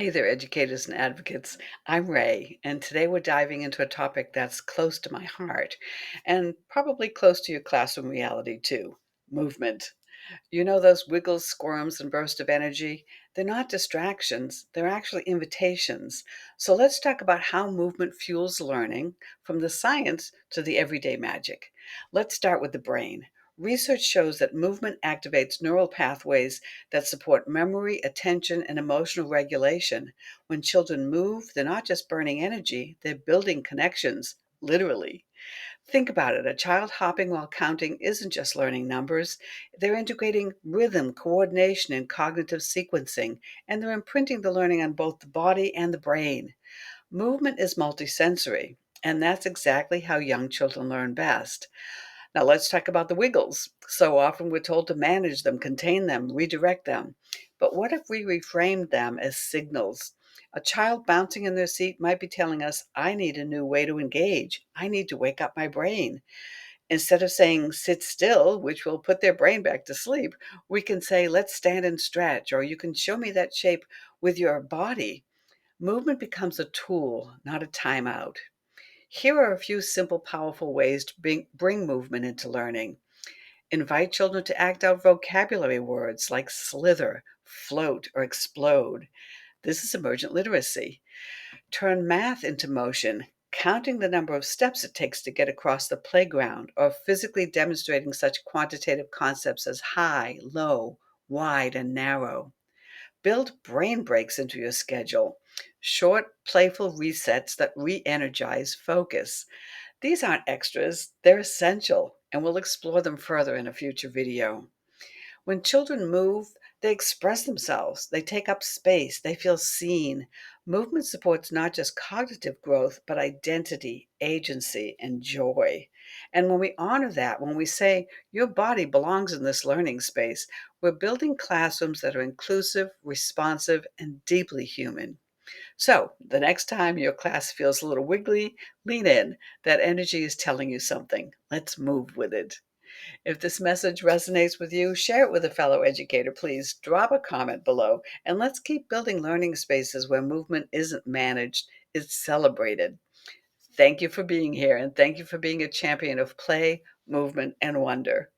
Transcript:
Hey there, educators and advocates. I'm Ray, and today we're diving into a topic that's close to my heart and probably close to your classroom reality too: movement. You know those wiggles, squirms, and bursts of energy? They're not distractions, they're actually invitations. So let's talk about how movement fuels learning, from the science to the everyday magic. Let's start with the brain. Research shows that movement activates neural pathways that support memory, attention, and emotional regulation. When children move, they're not just burning energy, they're building connections, literally. Think about it. A child hopping while counting isn't just learning numbers. They're integrating rhythm, coordination, and cognitive sequencing, and they're imprinting the learning on both the body and the brain. Movement is multisensory, and that's exactly how young children learn best. Now, let's talk about the wiggles. So often we're told to manage them, contain them, redirect them. But what if we reframed them as signals? A child bouncing in their seat might be telling us, I need a new way to engage. I need to wake up my brain. Instead of saying, sit still, which will put their brain back to sleep, we can say, let's stand and stretch, or you can show me that shape with your body. Movement becomes a tool, not a timeout. Here are a few simple, powerful ways to bring movement into learning. Invite children to act out vocabulary words like slither, float, or explode. This is emergent literacy. Turn math into motion, counting the number of steps it takes to get across the playground, or physically demonstrating such quantitative concepts as high, low, wide, and narrow. Build brain breaks into your schedule, short, playful resets that re energize focus. These aren't extras, they're essential, and we'll explore them further in a future video. When children move, they express themselves, they take up space, they feel seen. Movement supports not just cognitive growth, but identity, agency, and joy. And when we honor that, when we say, your body belongs in this learning space, we're building classrooms that are inclusive, responsive, and deeply human. So, the next time your class feels a little wiggly, lean in. That energy is telling you something. Let's move with it. If this message resonates with you, share it with a fellow educator, please. Drop a comment below, and let's keep building learning spaces where movement isn't managed, it's celebrated. Thank you for being here, and thank you for being a champion of play, movement, and wonder.